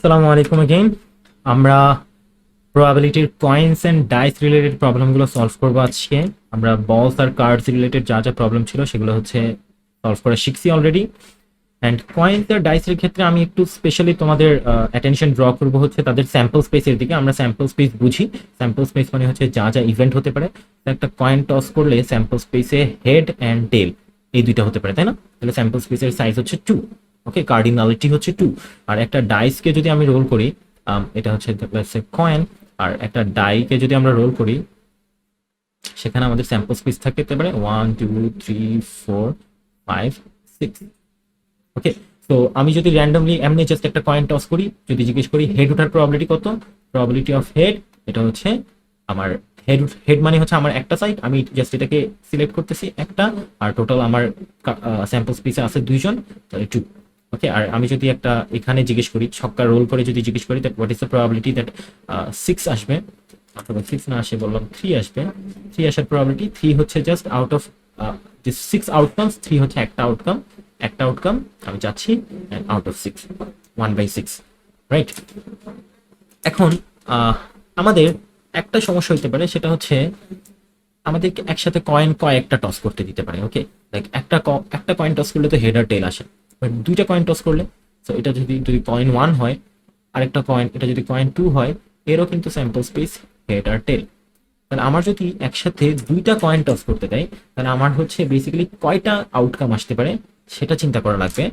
আসসালামু আলাইকুম अगेन। আমরা প্রবাবিলিটির কয়েন্স এন্ড ডাইস রিলেটেড প্রবলেমগুলো সলভ করব আজকে। আমরা বলস আর কার্ডস রিলেটেড যা যা প্রবলেম ছিল সেগুলো হচ্ছে সলভ করা শিখছি অলরেডি। অ্যান্ড কয়েন্স আর ডাইসের ক্ষেত্রে আমি একটু স্পেশালি তোমাদের অ্যাটেনশন ড্র করবো হচ্ছে তাদের স্যাম্পল স্পেসের দিকে। আমরা স্যাম্পল স্পেস বুঝি, স্যাম্পল স্পেস মানে হচ্ছে যা যা ইভেন্ট হতে পারে। তো একটা কয়েন টস করলে স্যাম্পল স্পেসে হেড অ্যান্ড টেল এই দুইটা হতে পারে, তাই না? তাহলে স্যাম্পল স্পেসের সাইজ হচ্ছে 2। ওকে, কার্ডিনালিটি হচ্ছে 2। আর একটা ডাইসকে যদি আমি রোল করি, এটা হচ্ছে কয়েন, আর একটা ডাইকে যদি আমরা রোল করি সেখানে আমাদের স্যাম্পল স্পেস থাকতে পারে 1 2 3 4 5 6। ওকে, তো আমি যদি র্যান্ডমলি এমনি জাস্ট একটা কয়েন টস করি, যদি জিজ্ঞেস করি হেড ওঠার প্রবাবিলিটি কত, প্রবাবিলিটি অফ হেড, এটা হচ্ছে আমার হেড। হেড মানে হচ্ছে আমার একটা সাইড, আমি জাস্ট এটাকে সিলেক্ট করতেছি একটা, আর টোটাল আমার স্যাম্পল স্পেসে আছে দুইজন, তাহলে 2। ওকে, আর আমি যদি একটা এখানে জিজ্ঞেস করি, ছক্কা রোল করে যদি জিজ্ঞেস করি that what is the probability that 6 আসবে, অথবা 6 না আসে বললাম 3 আসবে। 3 আসার প্রবাবিলিটি 3 হচ্ছে জাস্ট আউট অফ যে 6 আউটকামস, 3 হচ্ছে একটা আউটকাম। একটা আউটকাম আমি চাচ্ছি আউট অফ 6, 1/6, রাইট? এখন আমাদের একটা সমস্যা হতে পারে, সেটা হচ্ছে আমাদেরকে একসাথে কয়েকটা টস করতে দিতে পারে। ওকে, লাইক একটা কয়েন টস করলে তো হেড আর টেল আসে, বাট দুইটা কয়েন টস করলে, তো এটা যদি যদি কয়েন 1 হয়, আরেকটা কয়েন এটা যদি কয়েন 2 হয়, এরও কিন্তু স্যাম্পল স্পেস হেড আর টেল। তাহলে আমার যদি একসাথে দুইটা কয়েন টস করতে দেয়, তাহলে আমার হচ্ছে বেসিক্যালি কয়টা আউটকাম আসতে পারে সেটা চিন্তা করা লাগবে।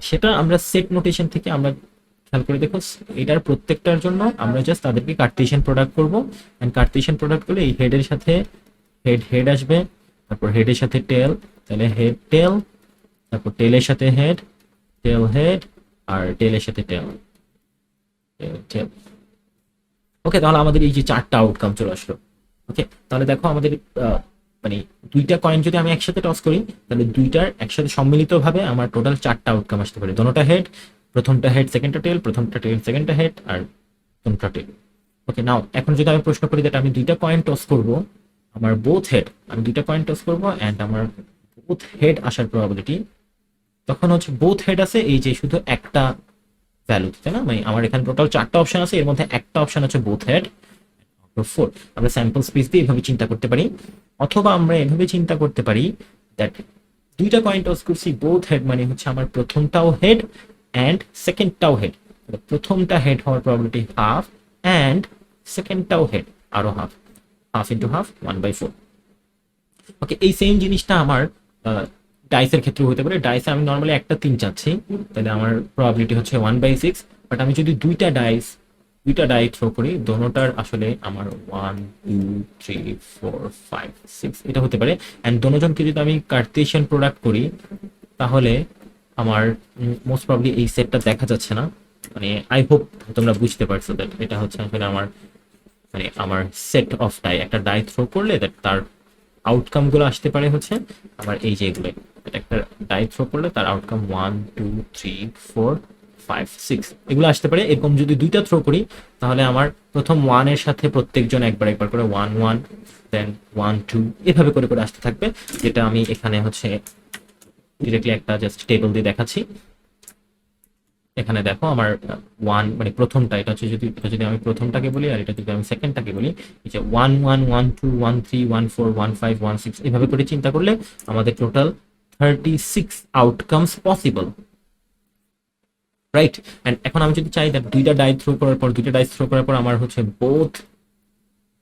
সেটা আমরা সেট নোটেশন থেকে আমরা খেয়াল করে দেখো, এটার প্রত্যেকটার জন্য আমরা জাস্ট তাদেরকে কার্টেশিয়ান প্রোডাক্ট করবো। অ্যান্ড কার্টেশিয়ান প্রোডাক্ট করলে এই হেডের সাথে হেড হেড আসবে, তারপর হেডের সাথে টেল, তাহলে হেড টেল, তারপর টেলের সাথে হেড, টেল হেড, আর টেলের সাথে টেল, টেল। ওকে, তাহলে আমাদের এই যে 4টা আউটকাম চলে আসলো। ওকে, তাহলে দেখো আমাদের মানে দুইটা কয়েন যদি আমি একসাথে টস করি, তাহলে দুইটার একসাথে সম্মিলিতভাবে আমার টোটাল 4টা আউটকাম আসতে পারে। দোনোটা হেড, প্রথমটা হেড সেকেন্ডটা টেল, প্রথমটা টেল সেকেন্ডটা হেড, আর প্রথমটা টেল। ওকে, নাও এখন যদি আমি প্রশ্ন করি যেটা আমি দুইটা কয়েন টস করব, আমার বোথ হেড, আমি দুইটা কয়েন টস করবো অ্যান্ড আমার বোথ হেড আসার প্রবাবিলিটি, তখন হচ্ছে বোথ হেড আছে এই যে শুধু একটা ভ্যালু, তাই না? মানে আমার এখানে টোটাল 4টা অপশন আছে, এর মধ্যে একটা অপশন হচ্ছে বোথ হেড 4। আমরা স্যাম্পল স্পেস দিয়ে এভাবে চিন্তা করতে পারি, অথবা আমরা এভাবে চিন্তা করতে পারি দ্যাট দুইটা কয়েন টস করছি বোথ হেড, মানে হচ্ছে আমার প্রথমটাও হেড অ্যান্ড সেকেন্ডটাও হেড। প্রথমটা হেড হওয়ার প্রবাবিলিটি হাফ, অ্যান্ড সেকেন্ডটাও হেড আরো হাফ, হাফ ইন্টু হাফ 1/4। ওকে, এই সেম জিনিসটা আমার ডাইসের ক্ষেত্রে হতে পারে। ডাইসে আমি নর্মালি একটা 3 চাচ্ছি, তাহলে আমার প্রবাবিলিটি হচ্ছে 1/6। বাট আমি যদি দুইটা ডাই থ্রো করি, দোনোটার আসলে আমার 1 2 3 4 5 6 এটা হতে পারে। অ্যান্ড দোনোজনকে যদি আমি কার্টেশিয়ান প্রোডাক্ট করি, তাহলে আমার মোস্ট প্রবলি এই সেটটা দেখা যাচ্ছে না। মানে আই হোপ তোমরা বুঝতে পারছো দ্যাট এটা হচ্ছে আসলে আমার, মানে আমার সেট অফ ডাই। একটা ডাই থ্রো করলে দ্যাট তার আউটকাম গুলো আসতে পারে হচ্ছে আমার এই যে এগুলো। একটা ডাই থ্রো করলে তার আউটকাম 1 2 3 4 5 6 এগুলো আসতে পারে। এরকম যদি দুইটা থ্রো করি, তাহলে আমার প্রথম 1 এর সাথে প্রত্যেকজন একবার একবার করে 1 1, দেন 1 2 এভাবে করে করে আসতে থাকবে। যেটা আমি এখানে হচ্ছে ডিরেক্টলি একটা জাস্ট টেবিল দিয়ে দেখাচ্ছি। এখানে দেখো আমার 1 মানে প্রথমটা, এটা হচ্ছে যদি আমি প্রথমটাকে বলি, আর এটা যদি আমি সেকেন্ডটাকে বলি, এই যে 1 1 1 2 1 3 1 4 1 5 1 6 এভাবে করে চিন্তা করলে আমাদের total 36 outcomes possible, right? And এখন আমি যদি চাই দ্যাট দুইটা ডাইস থ্রো করার পর আমার হচ্ছে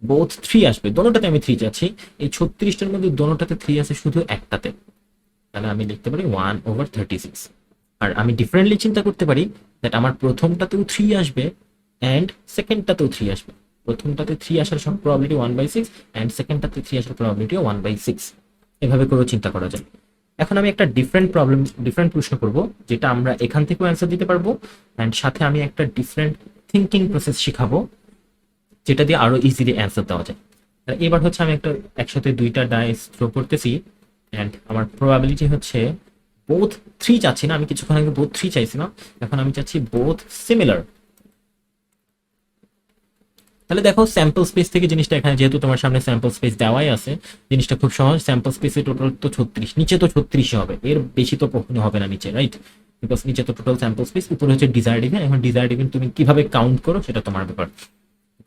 বোথ 3 আসবে, দোনোটাতে আমি 3 চাচ্ছি। এই 36টার মধ্যে দোনোটাতে 3 আছে শুধু একটাতে, তাহলে আমি লিখতে পারি 1/36। আর আমি ডিফারেন্টলি চিন্তা করতে পারি দ্যাট আমার প্রথমটাতেও 3 আসবে অ্যান্ড সেকেন্ডটাতেও 3 আসবে। প্রথমটাতে 3 আসার সব প্রবাবিলিটি 1/6, অ্যান্ড সেকেন্ডটাতে 3 আসার প্রবাবিলিটিও 1/6। এভাবে করেও চিন্তা করা যায়। এখন আমি একটা ডিফারেন্ট প্রশ্ন করব, যেটা আমরা এখান থেকেও অ্যান্সার দিতে পারবো, অ্যান্ড সাথে আমি একটা ডিফারেন্ট থিঙ্কিং প্রসেস শিখাবো, যেটা দিয়ে আরো ইজিলি অ্যান্সার দেওয়া যায়। এবার হচ্ছে আমি একসাথে দুইটা ডাইস থ্রো করতেছি, অ্যান্ড আমার প্রবাবিলিটি হচ্ছে বোথ 3 চাচ্ছি না, আমি কিছুক্ষণ আগে বোথ 3 চাইছি না, এখন আমি চাচ্ছি বোথ সিমিলার। তাহলে দেখো স্যাম্পল স্পেস থেকে জিনিসটা, এখানে যেহেতু তোমার সামনে স্যাম্পল স্পেস দেওয়াই আছে, জিনিসটা খুব সহজ। স্যাম্পল স্পেসে টোটাল তো 36, নিচে তো 36 হবে, এর বেশি তো কখনো হবে না নিচে, রাইট? বিকজ নিচে তো টোটাল স্যাম্পল স্পেস, উপরে হচ্ছে ডিজায়ার্ড ইভেন্ট। এখন ডিজায়ার্ড ইভেন্ট তুমি কিভাবে কাউন্ট করো সেটা তোমার ব্যাপার।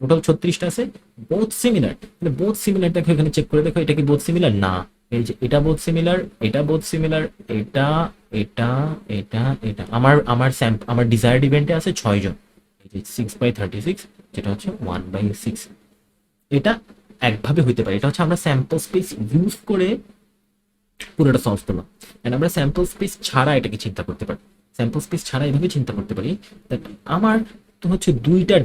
টোটাল 36টা আছে, বোথ সিমিলার। বোথ সিমিলার দেখো, এখানে চেক করে দেখো এটা কি বোথ সিমিলার, না এই যে এটা বোথ সিমিলার, এটা বোথ সিমিলার, এটা এটা এটা এটা। আমার ডিজায়ার্ড ইভেন্টে আছে 6 জন, এই যে 6/36, যেটা হচ্ছে 1/6। এটা একভাবে হইতে পারে, এটা হচ্ছে আমরা স্যাম্পল স্পেস ইউজ করে পুরোটা সলভ করলাম। এন্ড আমরা স্যাম্পল স্পেস ছাড়া এটাকে চিন্তা করতে পারি, স্যাম্পল স্পেস ছাড়া এভাবে চিন্তা করতে পারি দ্যাট আমার তো হচ্ছে দুইটা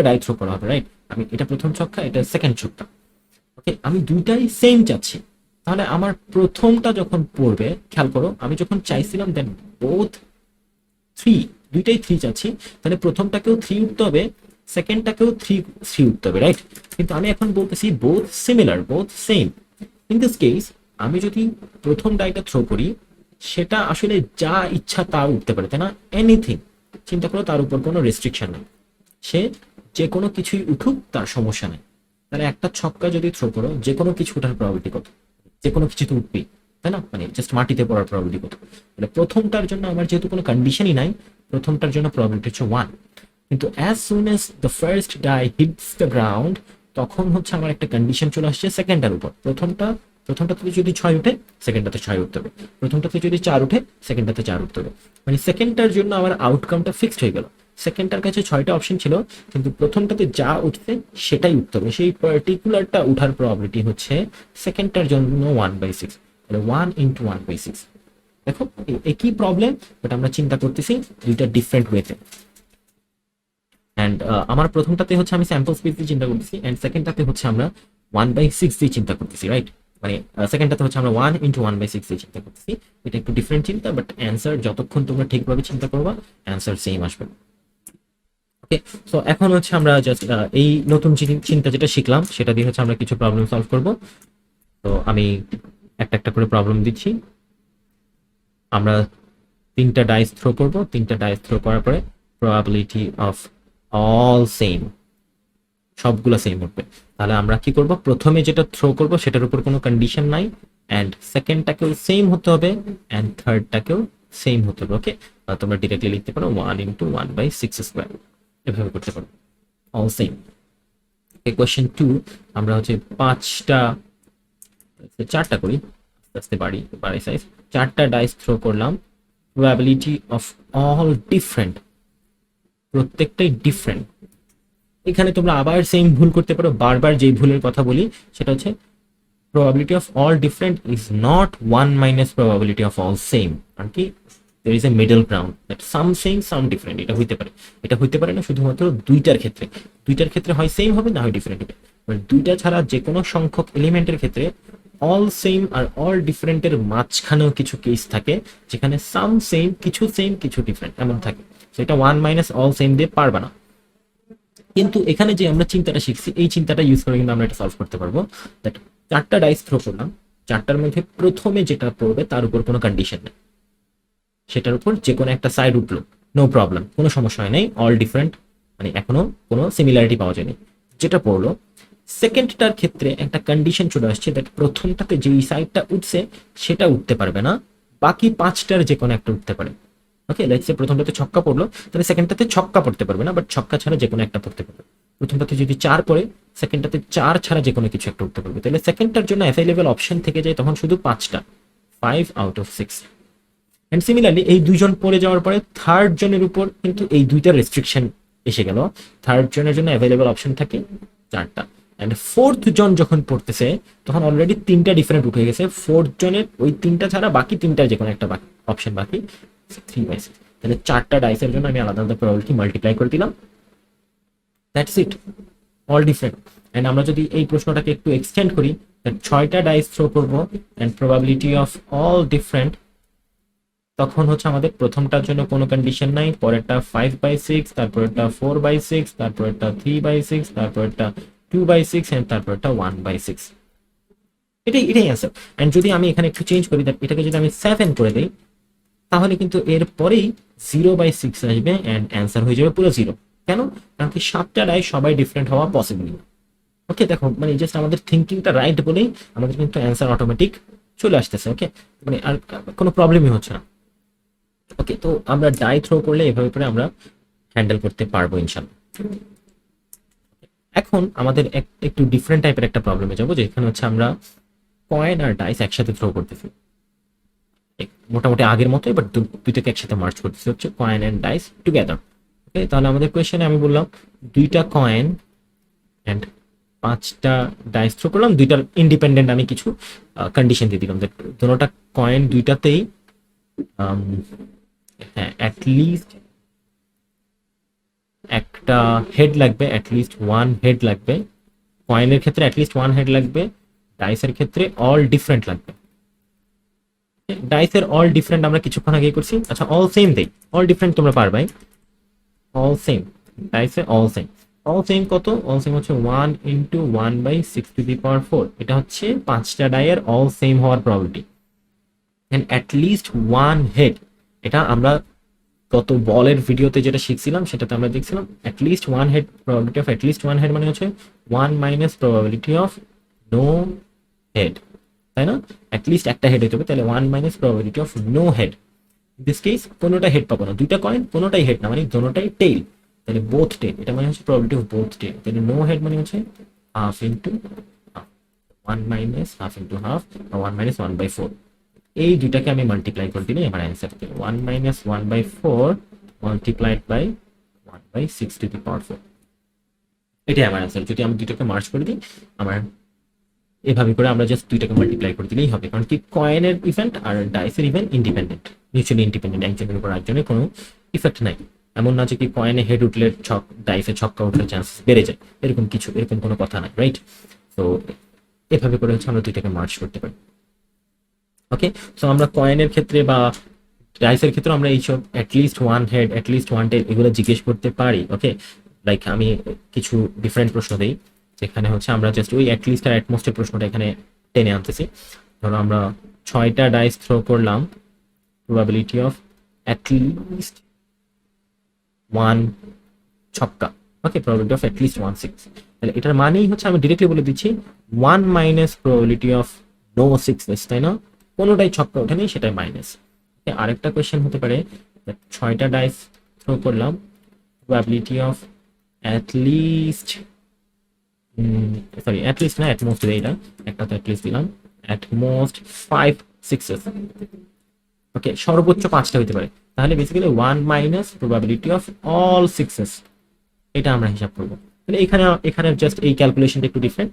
ডাই থ্রো করা হবে, রাইট? আমি এটা প্রথম ছক্কা, এটা সেকেন্ড ছক্কা, ওকে? আমি দুইটাই সেম চাচ্ছি, তাহলে আমার প্রথমটা যখন পড়বে, খেয়াল করো আমি যখন চাইছিলাম দেন বোথ থ্রি, দুইটাই থ্রি চাচ্ছি, তাহলে প্রথমটাকেও থ্রি উঠতে হবে, সেকেন্ডটাকেও থ্রি থ্রি উঠতে হবে, রাইট? কিন্তু আমি এখন বলতেছি both similar, both same. In this case আমি যদি প্রথম ডাইটা থ্রো করি, সেটা আসলে যা ইচ্ছা তা উঠতে পারে, তাই না? এনিথিং, চিন্তা করো, তার উপর কোনো রেস্ট্রিকশন নেই, সে যে কোনো কিছুই উঠুক তার সমস্যা নেই। তাহলে একটা ছক্কা যদি থ্রো করো, যে কোনো কিছু ওঠার প্রবাবিলিটি কত? যে কোনো কিছু তো উঠবেই, তাই না? মানে জাস্ট মাটিতে পড়ার প্রবাবিলিটি কত? মানে প্রথমটার জন্য আমার যেহেতু কোনো কন্ডিশনই নাই, প্রথমটার জন্য প্রবাবিলিটি হচ্ছে 1। কিন্তু as soon as the first die hits the ground, তখন হচ্ছে আমার একটা কন্ডিশন চলে আসছে সেকেন্ডটার উপর। প্রথমটাতে যদি 6 উঠে, সেকেন্ডটাতে 6 উঠতে হবে। প্রথমটাতে যদি 4 উঠে, সেকেন্ডটাতে 4 উঠতে হবে। মানে সেকেন্ডটার জন্য আমার আউটকামটা ফিক্সড হয়ে গেল। সেকেন্ডটার কাছে 6টা অপশন ছিল, কিন্তু প্রথমটাতে যা উঠছে সেটাই উঠতে হবে। সেই পার্টিকুলারটা উঠার প্রবাবিলিটি হচ্ছে সেকেন্ডটার জন্য 1/6, তাহলে 1 × 1/6। দেখো একই প্রবলেম, বাট আমরা চিন্তা করতেছি দুইটা ডিফারেন্ট ওয়েতে। অ্যান্ড আমার প্রথমটাতে হচ্ছে আমি স্যাম্পল স্পেস দিয়ে চিন্তা করতেছি, অ্যান্ড সেকেন্ডটাতে হচ্ছে আমরা 1/6 দিয়ে চিন্তা করতেছি, রাইট? মানে সেকেন্ডটাতে হচ্ছে আমরা 1 × 1/6 দিয়ে চিন্তা করতেছি। এটা একটু ডিফারেন্ট চিন্তা, বাট অ্যান্সার যতক্ষণ তোমরা ঠিকভাবে চিন্তা করবা, অ্যান্সার সেম আসবে। ওকে, সো এখন হচ্ছে আমরা জাস্ট এই নতুন চিন্তা যেটা শিখলাম সেটা দিয়ে হচ্ছে আমরা কিছু প্রবলেম সলভ করব। তো আমি একটা একটা করে প্রবলেম দিচ্ছি। আমরা 3টা ডাইস থ্রো করব, 3টা ডাইস থ্রো করার পরে প্রবাবিলিটি অফ অল সেম, সবগুলো সেম উঠবে। তাহলে আমরা কি করব, প্রথমে যেটা থ্রো করব সেটার উপর কোনো কন্ডিশন নাই, অ্যান্ড সেকেন্ডটাকেও সেম হতে হবে, অ্যান্ড থার্ডটাকেও সেম হতে হবে। ওকে, তোমরা ডিরেক্টলি লিখতে পারো 1 × 1/6², এভাবে করতে পারো, অল সেম। কোয়েশ্চেন 2, আমরা হচ্ছে 4টা করি, আস্তে আস্তে বাড়ি সাইজ। 4টা ডাইস থ্রো করলাম, প্রবাবিলিটি অফ অল ডিফারেন্ট, প্রত্যেকটাই ডিফারেন্ট। এখানে তোমরা আবার সেম ভুল করতে পারো, বারবার যেই ভুলের কথা বলি সেটা হচ্ছে probability of all different is not 1 minus probability of all same, আর কি there is a middle ground that some same some different। এটা হইতে পারে না শুধুমাত্র দুইটার ক্ষেত্রে হয় সেম হবে, না হয় ডিফারেন্ট হবে। মানে দুইটা ছাড়া যে কোনো সংখ্যক এলিমেন্টের ক্ষেত্রে অল সেম আর অল ডিফারেন্টের মাঝখানেও কিছু কেস থাকে যেখানে সাম সেম, কিছু ডিফারেন্ট এমন থাকে। সেটা 1 মাইনাস অল সেম দিয়ে পারবা না। কিন্তু এখানে যে আমরা চিন্তাটা শিখছি, এই চিন্তাটা ইউজ করে কিন্তু আমরা এটা সলভ করতে পারবো। দ্যাট 4টা ডাইস থ্রো করলাম, 4টার মধ্যে প্রথমে যেটা পড়বে তার উপর কোনো কন্ডিশন নেই, সেটার উপর যে কোনো একটা সাইড উঠলো, নো প্রবলেম, কোনো সমস্যা হয় নাই, অল ডিফারেন্ট, মানে এখনো কোনো সিমিলারিটি পাওয়া যায়নি। যেটা পড়লো সেকেন্ডটার ক্ষেত্রে একটা কন্ডিশন চলে আসছে, দ্যাট প্রথমটাতে যেই সাইডটা উঠছে সেটা উঠতে পারবে না, বাকি 5টার যে কোনো একটা উঠতে পারে। ওকে, লেটস সে প্রথমটাতে ছক্কা পড়লো, তাহলে সেকেন্ডটাতে ছক্কা পড়তে পারবে না, বাট ছক্কা ছাড়া যে কোনো একটা পড়তে পারবে। প্রথমটাতে যদি 4 পড়ে, সেকেন্ডটাতে 4 ছাড়া যে কোনো কিছু একটা উঠতে পারবে। তাহলে সেকেন্ডটার জন্য অ্যাভেলেবল অপশন থেকে যায় তখন শুধু 5টা, 5/6। এন্ড সিমিলারলি এই দুইজন পড়ে যাওয়ার পরে থার্ড জনের উপর কিন্তু এই দুইটা রেস্ট্রিকশন এসে গেল। থার্ড জনের জন্য অ্যাভেলেবল অপশন থাকে 4টা, এন্ড ফোর্থ জন যখন পড়তেছে তখন অলরেডি 3টা ডিফারেন্ট উঠে গেছে। ফোর্থ জনের ওই 3টা ছাড়া বাকি 3টার যে কোনো একটা অপশন বাকি, 3/6। তাহলে 4টা ডাইসের জন্য আমি আলাদা আলাদা প্রবাবিলিটি মাল্টিপ্লাই করে দিলাম, that's it, all different. And আমরা যদি এই প্রশ্নটাকে একটু এক্সটেন্ড করি, 6টা ডাইস থ্রো করবো and probability of all different, তখন হচ্ছে আমাদের প্রথমটার জন্য কোনো কন্ডিশন নাই, পরেরটা 5/6, তারপরেরটা 4/6, তারপরেরটা 3/6, তারপরেরটা 2/6, এন্ড তারপরেরটা 1/6। এটাই অ্যান্সার। এন্ড যদি আমি এখানে একটু চেঞ্জ করি, এটাকে যদি আমি 7 করে দিই, তাহলে কিন্তু এর পরেই 0/6 আসবে, এন্ড অ্যান্সার হয়ে যাবে পুরো 0। কেন? কারণ কি 7টা রায় সবাই ডিফারেন্ট হওয়া পসিবল না। ওকে, দেখো মানে জাস্ট আমাদের থিঙ্কিংটা রাইট বলেই আমাদের কিন্তু অ্যান্সার অটোমেটিক চলে আসতেছে। ওকে, মানে আর কোনো প্রবলেমই হচ্ছে না। ওকে, তো আমরা ডাই থ্রো করলে এভাবে করে আমরা হ্যান্ডেল করতে পারবো ইনশাল্লাহ। এখন আমাদের একটু ডিফারেন্ট টাইপের একটা প্রবলেমে যাবো, যেখানে হচ্ছে আমরা কয়েন আর ডাইস একসাথে থ্রো করতেছি, মোটামুটি আগের মতোই, বাট দুইটাকে একসাথে মার্চ করতেছি হচ্ছে কয়েন অ্যান্ড ডাইস টুগেদার। ওকে, তাহলে আমাদের কোয়েশ্চেনে আমি বললাম দুইটা কয়েন অ্যান্ড 5টা ডাইস থ্রো করলাম, দুইটার ইন্ডিপেন্ডেন্ট আমি কিছু কন্ডিশন দিয়ে দিলাম, দুটোটা কয়েন দুইটাতেই হ্যাঁ অ্যাটলিস্ট একটা হেড লাগবে, অ্যাটলিস্ট ওয়ান হেড লাগবে, কয়েনের ক্ষেত্রে অ্যাটলিস্ট ওয়ান হেড লাগবে, ডাইসের ক্ষেত্রে অল ডিফারেন্ট লাগবে। ডাইসের অল ডিফারেন্ট আমরা কিছুক্ষণ আগে করছি, আচ্ছা অল সেম দেই, অল ডিফারেন্ট তোমরা পারবাই, অল সেম, ডাইসে অল সেম, অল সেম কত, অল সেম হচ্ছে 1 × 1/6⁴, এটা হচ্ছে 5টা ডাইয়ের অল সেম হওয়ার probability, and at least one head, এটা আমরা গত বলের ভিডিওতে যেটা শিখছিলাম সেটাতে আমরা দেখছিলাম at least one head, probability of at least one head মানে হচ্ছে 1 - প্রবাবিলিটি অফ নো হেড, তাই না? অ্যাটলিস্ট একটা হেড হতে হবে, তাহলে 1 - probability of no head. This case কোনোটা হেড পাবো না, দুইটা কয়েন কোনোটাই হেড না, মানে দোনোটাই টেইল, তাহলে বোথ টেইল, এটা মানে হচ্ছে প্রবাবিলিটি অফ বোথ টেইল, তাহলে নো হেড মানে হচ্ছে half into half, 1 - half into half, বা 1 - 1/4, এই দুইটাকে আমি মাল্টিপ্লাই করে দিলে আমার অ্যান্সার পেল 1 - 1/4 মাল্টিপ্লাইড বাই 1/6⁴, এটাই আমার অ্যান্সার। যদি আমি দুইটাকে মার্চ করে দিই, আমার এভাবে করে আমরা জাস্ট দুইটাকে মাল্টিপ্লাই করে দিলেই হবে, কারণ কি কয়েনের ইভেন্ট আর ডাইসের ইভেন্ট ইন্ডিপেন্ডেন্ট, মিউচুয়ালি ইন্ডিপেন্ডেন্ট, একজনের উপর একজনের কোনো ইফেক্ট নাই। এমন না যে কি কয়েনে হেড উঠলে ছক, ডাইসে ছক্কা উঠলে চান্স বেড়ে যায়, এরকম কিছু, এরকম কোনো কথা নাই, রাইট? তো এভাবে করে হচ্ছে আমরা দুইটাকে মার্চ করতে পারি। ওকে, সো আমরা কয়েনের ক্ষেত্রে বা ডাইসের ক্ষেত্রে আমরা এইসব at least one head, at least one tail এগুলো জিজ্ঞেস করতে পারি। ওকে, লাইক আমি কিছু ডিফারেন্ট প্রশ্ন দিই, যেখানে হচ্ছে আমরা জাস্ট ওই অ্যাটলিস্ট আর অ্যাটমোস্টের প্রশ্নটা এখানে টেনে আনতেছি। ধরো আমরা 6টা ডাইস থ্রো করলাম, প্রবাবিলিটি অফ অ্যাটলিস্ট ওয়ান ছক্কা, ওকে, প্রবাবিলিটি অফ অ্যাটলিস্ট 1/6, তাহলে এটার মানেই হচ্ছে আমি ডিরেক্টলি বলে দিচ্ছি 1 - প্রবাবিলিটি অফ নো সিক্সনেস, তাই না? কোনোটাই ছক্কা ওঠেনি, সেটাই মাইনাস। আরেকটা কোয়েশ্চেন হতে পারে 6টা ডাইস থ্রো করলাম, probability of at least, sorry at least না অ্যাটমোস্ট, এইটা একটা তো অ্যাটলিস্ট দিলাম, অ্যাটমোস্ট 5 সিক্সেস, ওকে, সর্বোচ্চ 5টা হতে পারে, তাহলে basically 1 - probability of all sixes, এটা আমরা হিসাব করবো। তাহলে এখানে এখানে জাস্ট এই ক্যালকুলেশনটা একটু ডিফারেন্ট,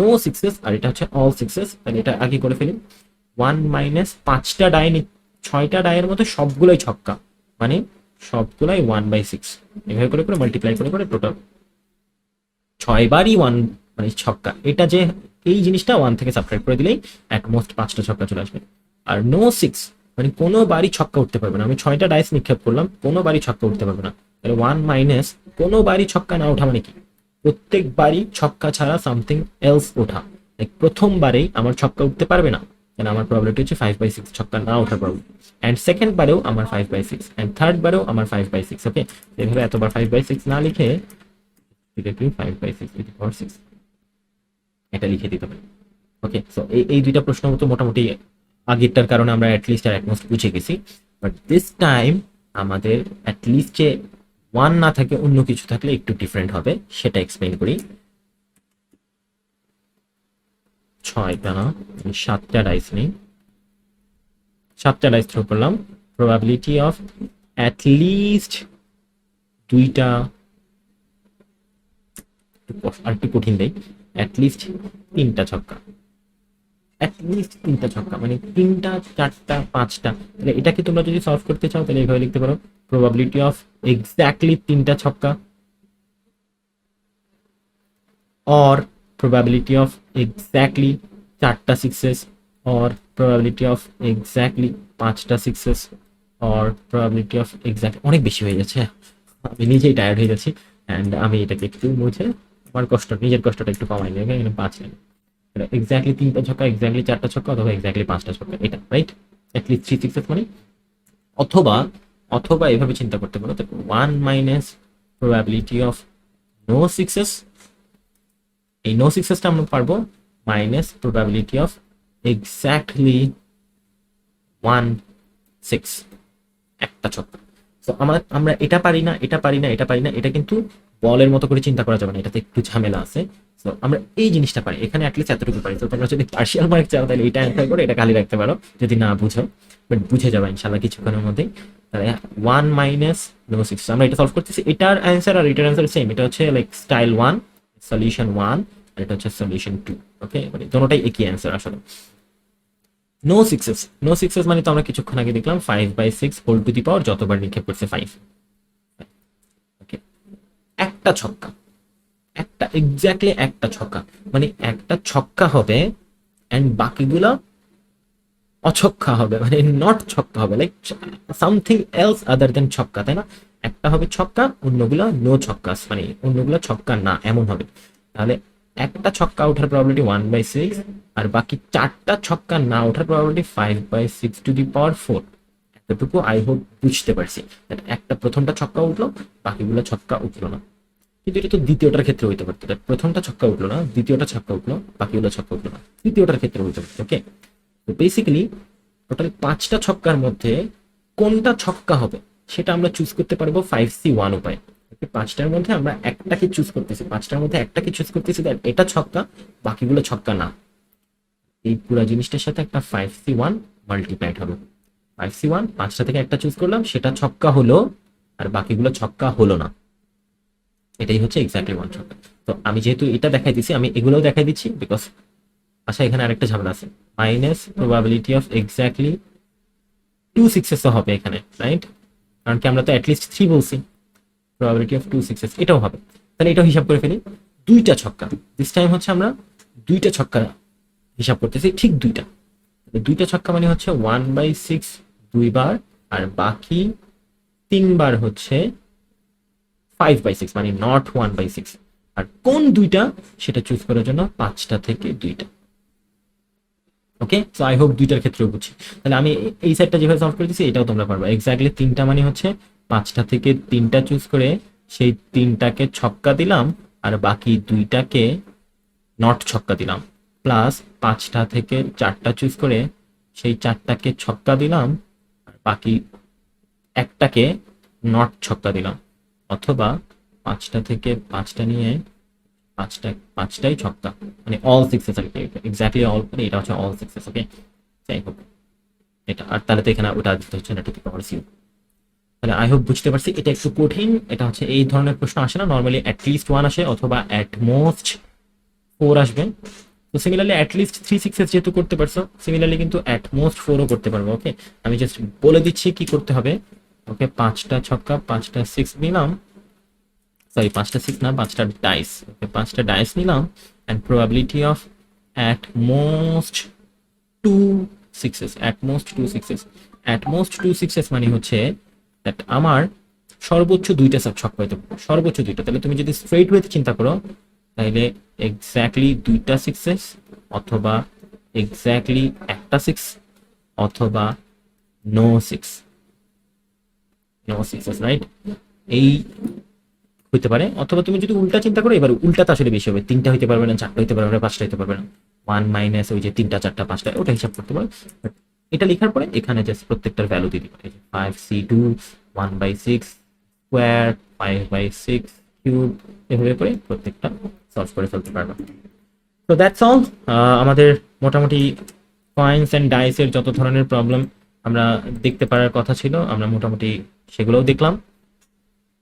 নো সিক্সেস আর এটা হচ্ছে অল সিক্সেস, তাহলে এটা আগে করে ফেলি 1 - 5টা ডাই, 6টা ডাইয়ের মধ্যে সবগুলোই ছক্কা, মানে সবগুলাই 1/6, এভাবে করে করে মাল্টিপ্লাই করে করে টোটাল 6বারই ওয়ান মানে ছক্কা, এটা যে এই জিনিসটা 1 থেকে সাবট্রাক্ট করে দিলেই অ্যাটমোস্ট 5টা ছক্কা চলে আসবে। আর নো সিক্স মানে কোনো বারই ছক্কা উঠতে পারবে না, আমি 6টা ডাইস নিক্ষেপ করলাম, কোনো বারই ছক্কা উঠতে পারবে না, তাহলে 1 - কোনো বারই ছক্কা না ওঠা মানে কি, প্রত্যেকবারই ছক্কা ছাড়া সামথিং এলস ওঠা, প্রথমবারেই আমার ছক্কা উঠতে পারবে না, কারণ আমার প্রবলেমটি হচ্ছে 5/6 ছক্কা না ওঠার প্রবলেম, অ্যান্ড সেকেন্ড বারেও আমার 5/6, অ্যান্ড থার্ড বারেও আমার 5/6। ওকে, এভাবে এতবার 5/6 না লিখে ডিরেক্টলি 5/6 এটা লিখে দিতে পারি। ওকে, সো এই দুইটা প্রশ্ন তো মোটামুটি আগেরটার কারণে আমরা অ্যাটলিস্ট আর অ্যাটমোস্ট বুঝে গেছি, বাট দিস টাইম আমাদের অ্যাটলিস্টে ওয়ান না থাকে অন্য কিছু থাকলে একটু ডিফারেন্ট হবে, সেটা এক্সপ্লেইন করি। 6টা না, 7টা ডাইস নেই, 7টা ডাইস থ্রো করলাম, প্রবাবিলিটি অফ অ্যাটলিস্ট দুইটা, আর একটু কঠিন দেই, অ্যাটলিস্ট 3টা ছক্কা, অ্যাটলিস্ট 3টা ছক্কা মানে 3টা 4টা 5টা, তাহলে এটাকে তোমরা যদি সলভ করতে চাও তাহলে এইভাবে লিখতে পারো প্রবাবিলিটি অফ এক্স্যাক্টলি 3টা ছক্কা, or probability of exactly 4টা sixes, or probability of exactly 5টা sixes, or probability of exact, অনেক বেশি হয়ে যাচ্ছে, আমি নিজেই টায়ার্ড হয়ে যাচ্ছি, অ্যান্ড আমি এটাকে একটু মুছে আমার কষ্ট, নিজের কষ্টটা একটু কমাই নিয়ে এখানে 5 লাগে, এক্স্যাক্টলি 3টা ছক্কা, এক্স্যাক্টলি 4টা ছক্কা, অথবা এক্স্যাক্টলি 5টা ছক্কা, এটা রাইট, অ্যাটলিস্ট 3 সিক্সেস মানে, অথবা অথবা এভাবে চিন্তা করতে পারো 1 - probability of no success, এই নো সিক্সেসটা আমরা পারবো মাইনাস প্রবাবিলিটি অফ এক্স্যাক্টলি 1/6, একটা ছক্কা। তো আমরা এটা পারি না, এটা পারি না, এটা পারি না, এটা কিন্তু বলের মতো করে চিন্তা করা যাবে না, এটাতে একটু ঝামেলা আছে। তো আমরা এই জিনিসটা পারি, এখানে অ্যাটলিস্ট এতটুকু পারি। তো তোমরা যদি পার্শিয়াল মার্ক চাও তাহলে এটা অ্যান্সার করে এটা খালি রাখতে পারো যদি না বুঝো, বাট বুঝে যাবে ইনশাল্লাহ কিছুক্ষণের মধ্যেই। তাহলে 1 মাইনাস নো সিক্স, আমরা এটা সলভ করতেছি, এটার অ্যান্সার আর এটার অ্যান্সার সেম। এটা হচ্ছে লাইক স্টাইল 1, সলিউশন 1, আর এটা হচ্ছে সলিউশন 2। ওকে, মানে দুটোটাই একই অ্যান্সার আসলে। নো সিক্সেস, নো সিক্সেস মানে তো আমরা কিছুক্ষণ আগে দেখলাম 5/6 হোল টু দি পাওয়ার যতবার নিক্ষেপ করছে 5। ওকে, একটা ছক্কা, একটা এক্স্যাক্টলি একটা ছক্কা, মানে একটা ছক্কা হবে এন্ড বাকিগুলো অছক্কা হবে, মানে নট ছক্কা হবে, লাইক সামথিং এলস আদার দেন ছক্কা, তাই না? একটা হবে ছক্কা, অন্যগুলো নো ছক্কা, মানে অন্যগুলো ছক্কা না এমন হবে। তাহলে একটা ছক্কা ওঠার প্রবাবিলিটি 1/6, আর বাকি চারটা ছক্কা না ওঠার প্রবাবিলিটি 5/6 টু দি পাওয়ার 4। এতটুকু আই হোপ বুঝতে পারছি। একটা প্রথমটা ছক্কা উঠলো, বাকিগুলো ছক্কা উঠলো না। কিন্তু এটা তো দ্বিতীয়টার ক্ষেত্রে হইতে পারতো, প্রথমটা ছক্কা উঠলো না, দ্বিতীয়টা ছক্কা উঠলো, বাকিগুলো ছক্কা উঠলো না, তৃতীয়টার ক্ষেত্রে হইতে পারতো। ওকে, তো বেসিক্যালি টোটাল 5টা ছক্কার মধ্যে কোনটা ছক্কা হবে সেটা আমরা চুজ করতে পারবো 5C1 উপায়। 5টার মধ্যে আমরা একটাকে চুজ করতেছি, 5টার মধ্যে একটাকে চুজ করতেছি, এটা ছক্কা, বাকিগুলো ছক্কা না। এই পুরো জিনিসটার সাথে একটা 5C1 মাল্টিপ্লাইড হবে। 5C1, 5টা থেকে একটা চুজ করলাম, সেটা ছক্কা হলো, আর বাকিগুলো ছক্কা হলো না। এটাই হচ্ছে এক্স্যাক্টলি 1 ছক্কা। তো আমি যেহেতু এটা দেখাই দিচ্ছি, আমি এগুলোও দেখাই দিচ্ছি বিকজ আচ্ছা এখানে আরেকটা ঝামেলা আছে, মাইনাস প্রবাবিলিটি অফ এক্স্যাক্টলি 2 সিক্সেসও হবে এখানে, রাইট? কারণ কি আমরা তো অ্যাটলিস্ট 3 বলছি, প্রবাবিলিটি অফ 2 সিক্সেস এটাও হবে। তাহলে এটাও হিসাব করে ফেলি, দুইটা ছক্কা, দিস টাইম হচ্ছে আমরা দুইটা ছক্কা হিসাব করতেছি, ঠিক দুইটা। দুইটা ছক্কা মানে হচ্ছে 1/6 দুইবার, আর বাকি 3বার হচ্ছে 5/6, মানে নট 1/6। আর কোন দুইটা সেটা চুজ করার জন্য 5টা থেকে দুইটা। ওকে, সো আই হোপ দুইটার ক্ষেত্রেও বুঝছি। তাহলে আমি এই সাইডটা যেভাবে সলভ করে দিচ্ছি এটাও তোমরা পারবা। এক্স্যাক্টলি 3টা মানে হচ্ছে 5টা থেকে 3টা চুজ করে সেই 3টাকে ছক্কা দিলাম, আর বাকি 2টাকে নট ছক্কা দিলাম, প্লাস 5টা থেকে 4টা চুজ করে সেই 4টাকে ছক্কা দিলাম, আর বাকি একটাকে নট ছক্কা দিলাম, অথবা 5টা থেকে 5টা নিয়ে পাঁচটাই ছক্কা, মানে অল সিক্সেস আর কি, এক্স্যাক্টলি অল, মানে এটা হচ্ছে অল সিক্সেস। ওকে, যাই হোক এটা, আর তাহলে তো এখানে ওটা দিতে হচ্ছে না, টু দি পাওয়ার সিউ। তাহলে আই হোপ বুঝতে পারছি, এটা একটু কঠিন। এটা হচ্ছে এই ধরনের প্রশ্ন আসে না নর্মালি, অ্যাটলিস্ট 1 আসে অথবা অ্যাট মোস্ট 4 আসবে। তো সিমিলারলি অ্যাটলিস্ট 3 সিক্সেস যেহেতু করতে পারছো, সিমিলারলি কিন্তু অ্যাট মোস্ট 4ও করতে পারবো। ওকে, আমি জাস্ট বলে দিচ্ছি কি করতে হবে। ওকে, 5টা ছক্কা, 5টা সিক্স নিলাম, সরি 5টা সিক্স না, 5টা ডাইস। ওকে, 5টা ডাইস নিলাম, and probability of at most 2 sixes, at most 2 sixes. At most 2 sixes মানে হচ্ছে দ্যাট আমার সর্বোচ্চ দুইটা ছক্কা হইতে পারে, সর্বোচ্চ দুইটা। তাহলে তুমি যদি স্ট্রেট ওয়েতে চিন্তা করো, তাহলে এক্স্যাক্টলি দুইটা সিক্সেস, অথবা এক্স্যাক্টলি একটা সিক্স, অথবা no six, no sixes, right? এই হইতে পারে। অথবা তুমি যদি উল্টা চিন্তা করো, এবার উল্টাতে আসলে বেশি হবে, 3টা হইতে পারবে না, 4টা হইতে পারবে না, 5টা হইতে পারবে না। 1 মাইনাস ওই যে 3টা 4টা 5টা, ওটা হিসাব করতে পারো। বাট এটা লেখার পরে এখানে জাস্ট প্রত্যেকটার ভ্যালু দিয়ে দিবে। 5C2 1/6 স্কোয়ার, 5/6 কিউব, এভাবে করে প্রত্যেকটা সলভ করে ফেলতে পারবে। তো দ্যাটস অল। আমাদের মোটামুটি কয়েন্স অ্যান্ড ডাইসের যত ধরনের প্রবলেম আমরা দেখতে পারার কথা ছিল, আমরা মোটামুটি সেগুলোও দেখলাম।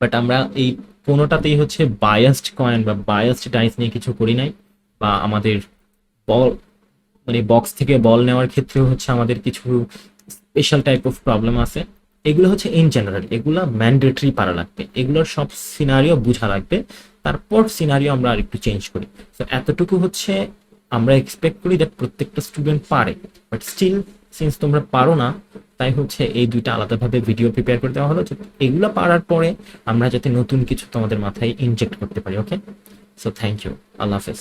বাট আমরা এই কোনোটাতেই হচ্ছে বায়াসড কয়েন বা বায়াসড ডাইস নিয়ে কিছু করি নাই। বা আমাদের বল, মানে বক্স থেকে বল নেওয়ার ক্ষেত্রেও হচ্ছে আমাদের কিছু স্পেশাল টাইপ অফ প্রবলেম আছে। এগুলো হচ্ছে ইন জেনারেল, এগুলো ম্যান্ডেটরি পারা লাগবে, এগুলোর সব সিনারিও বোঝা লাগবে, তারপর সিনারিও আমরা আর একটু চেঞ্জ করি। তো এতটুকু হচ্ছে আমরা এক্সপেক্ট করি দ্যাট প্রত্যেকটা স্টুডেন্ট পারে। বাট স্টিল সিন্স তোমরা পারো না, তাই হচ্ছে এই দুইটা আলাদাভাবে ভিডিও প্রিপেয়ার করে দেওয়া হলো, যে এগুলো পারার পরে আমরা যাতে নতুন কিছু তোমাদের মাথায় ইনজেক্ট করতে পারি। ওকে, সো থ্যাংক ইউ, আল্লাহ হাফেজ।